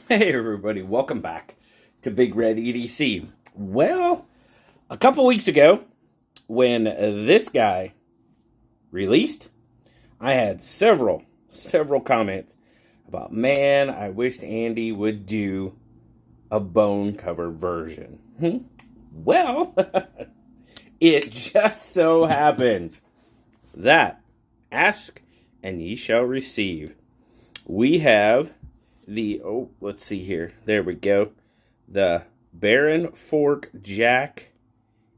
Hey everybody, welcome back to BigRedEDC. Well, a couple weeks ago, when this guy released, I had several comments about, man, I wished Andy would do a bone cover version. Well, it just so happens that ask and ye shall receive. We have let's see here. There we go. The Barren Fork Jack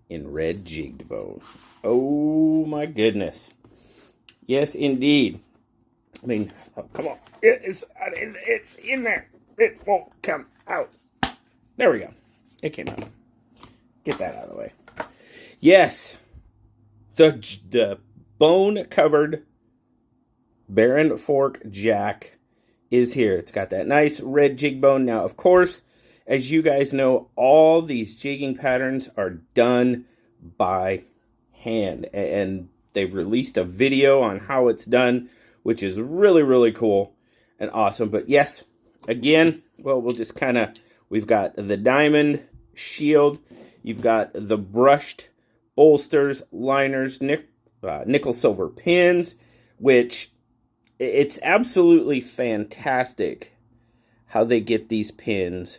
in red jigged bone. Oh my goodness. Yes, indeed. I mean, oh, come on. It's in there. It won't come out. There we go. It came out. Get that out of the way. Yes. So the bone-covered Barren Fork Jack is here. It's got that nice red jig bone. Now, of course, as you guys know, all these jigging patterns are done by hand, and they've released a video on how it's done, which is really, really cool and awesome. But yes, again, well, we'll just kind of, we've got the diamond shield, you've got the brushed bolsters, liners, nickel silver pins, which it's absolutely fantastic how they get these pins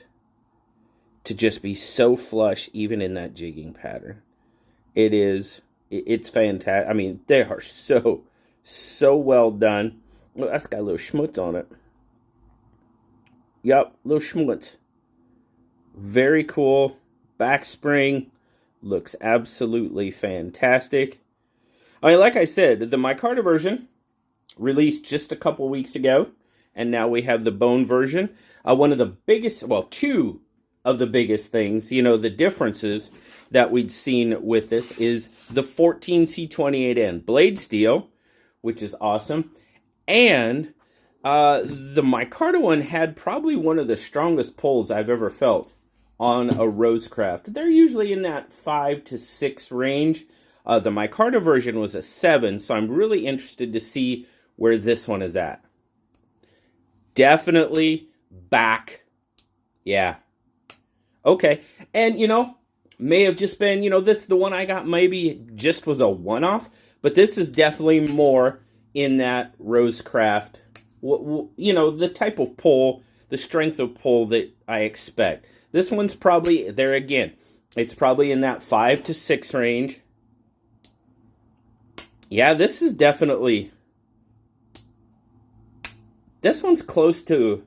to just be so flush, even in that jigging pattern. It's fantastic. I mean, they are so well done. Well, that's got a little schmutz on it. Yup, little schmutz. Very cool. Back spring looks absolutely fantastic. I mean, like I said, the micarta version released just a couple weeks ago, and now we have the bone version. One of the biggest, well, two of the biggest things, the differences that we'd seen with this is the 14C28N blade steel, which is awesome, and the micarta one had probably one of the strongest pulls I've ever felt on a Rosecraft. They're usually in that 5 to 6 range. The micarta version was a 7, so I'm really interested to see where this one is at. Definitely back. Yeah. Okay. And, may have just been, this, the one I got maybe just was a one-off, but this is definitely more in that Rosecraft, the type of pull, the strength of pull that I expect. This one's probably, there again, it's probably in that 5 to 6 range. Yeah, this is definitely, this one's close to,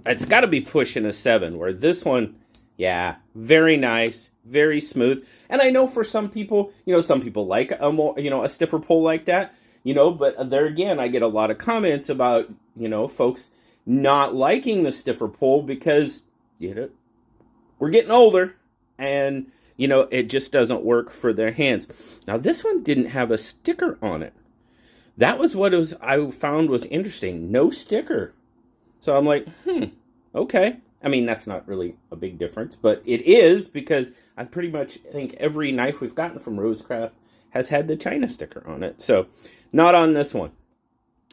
it's got to be pushing a 7, where this one, yeah, very nice, very smooth. And I know for some people, some people like a more, a stiffer pull like that, but there again, I get a lot of comments about, folks not liking the stiffer pull because, we're getting older and, it just doesn't work for their hands. Now, this one didn't have a sticker on it. That was what I found was interesting. No sticker. So I'm like, okay. I mean, that's not really a big difference, but it is because I pretty much think every knife we've gotten from Rosecraft has had the China sticker on it. So not on this one.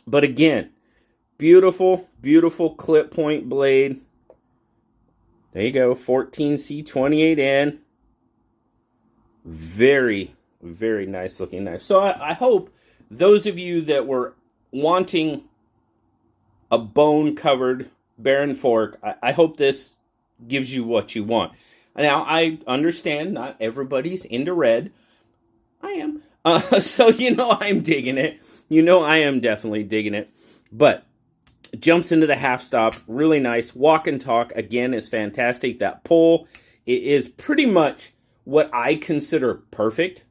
But again, beautiful, beautiful clip point blade. There you go, 14C28N. Very, very nice looking knife. So I hope those of you that were wanting a bone-covered Barren Fork, I hope this gives you what you want. Now, I understand not everybody's into red. I am. So, I'm digging it. I am definitely digging it. But jumps into the half stop, really nice. Walk and talk, again, is fantastic. That pull, it is pretty much what I consider perfect.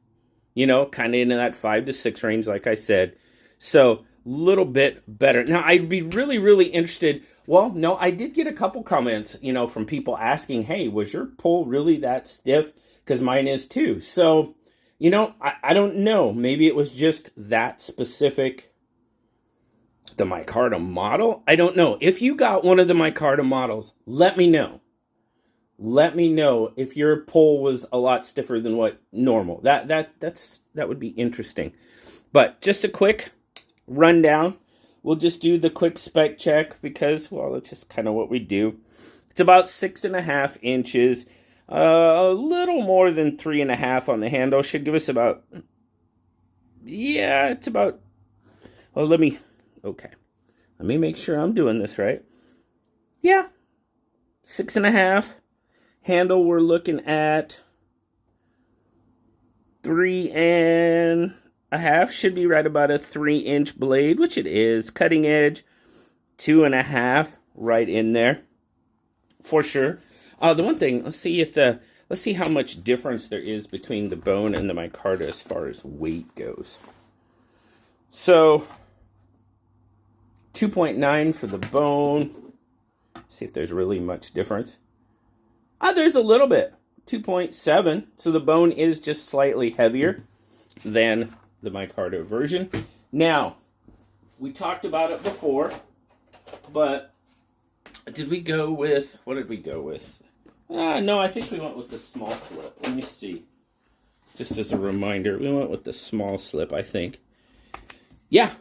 Kind of in that 5 to 6 range, like I said. So, little bit better. Now, I'd be really, really interested. Well, no, I did get a couple comments, from people asking, hey, was your pull really that stiff? Because mine is too. So, I don't know. Maybe it was just that specific, the micarta model. I don't know. If you got one of the micarta models, let me know. Let me know if your pull was a lot stiffer than what normal. That would be interesting. But just a quick rundown we'll just do the quick spec check because, well, it's just kind of what we do. It's about 6.5 inches, a little more than 3.5 on the handle. Should give us about, yeah, it's about, well, let me make sure I'm doing this right. Yeah, 6.5. Handle, we're looking at 3.5. Should be right about a 3-inch blade, which it is. Cutting edge, 2.5, right in there, for sure. The one thing, let's see how much difference there is between the bone and the micarta as far as weight goes. So 2.9 for the bone. See if there's really much difference. There's a little bit. 2.7. So the bone is just slightly heavier than the micarta version. Now, we talked about it before, but what did we go with? No, I think we went with the small slip. Let me see. Just as a reminder, we went with the small slip, I think. Yeah.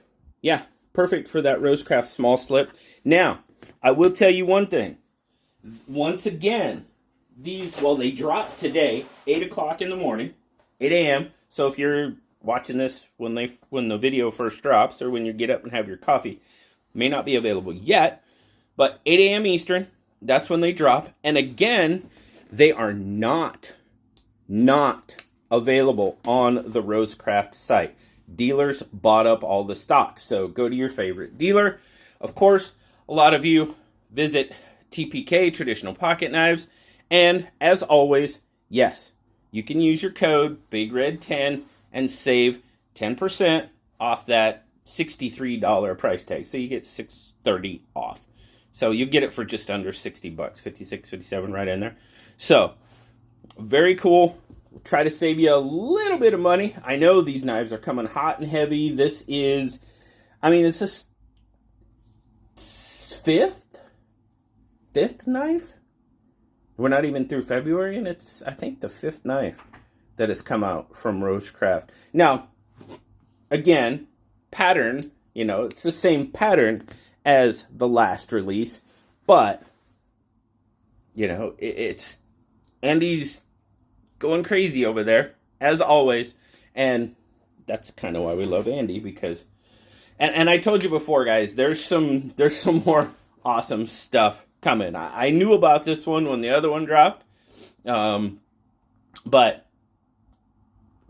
Perfect for that Rosecraft small slip. Now, I will tell you one thing. Once again, these, well, they dropped today, 8 o'clock in the morning, 8 a.m. So if you're watching this when the video first drops, or when you get up and have your coffee, may not be available yet, but 8 a.m. Eastern, that's when they drop. And again, they are not available on the Rosecraft site. Dealers bought up all the stock, so go to your favorite dealer. Of course, a lot of you visit TPK, Traditional Pocket Knives, and as always, yes, you can use your code BigRed10 and save 10% off that $63 price tag. So you get $630 off. So you get it for just under $60, 56, 57 right in there. So very cool. We'll try to save you a little bit of money. I know these knives are coming hot and heavy. This is, it's a fifth knife. We're not even through February, and it's, I think, the 5th knife that has come out from Rosecraft. Now, again, pattern, it's the same pattern as the last release, but, it's Andy's going crazy over there, as always, and that's kind of why we love Andy, because, and I told you before, guys, there's some more awesome stuff coming. I knew about this one when the other one dropped, but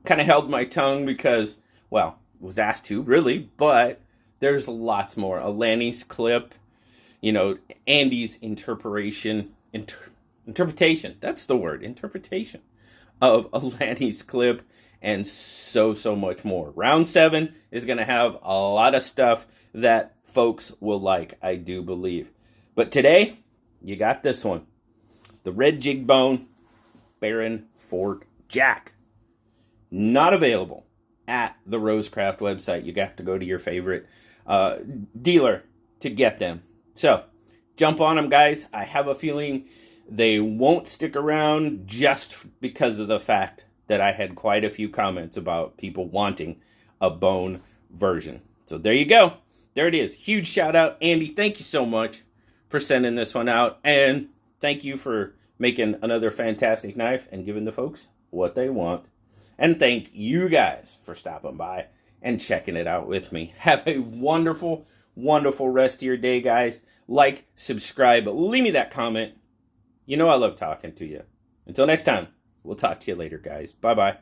kind of held my tongue because, well, was asked to, really, but there's lots more. A Lanny's clip, Andy's interpretation, that's the word, interpretation of a Lanny's clip, and so much more. Round 7 is going to have a lot of stuff that folks will like, I do believe. But today, you got this one. The red jig bone Barren Fork Jack. Not available at the Rosecraft website. You have to go to your favorite dealer to get them. So, jump on them, guys. I have a feeling they won't stick around just because of the fact that I had quite a few comments about people wanting a bone version. So there you go. There it is. Huge shout out. Andy, thank you so much for sending this one out. And thank you for making another fantastic knife and giving the folks what they want. And thank you guys for stopping by and checking it out with me. Have a wonderful, wonderful rest of your day, guys. Like, subscribe, leave me that comment. I love talking to you. Until next time, we'll talk to you later, guys. Bye-bye.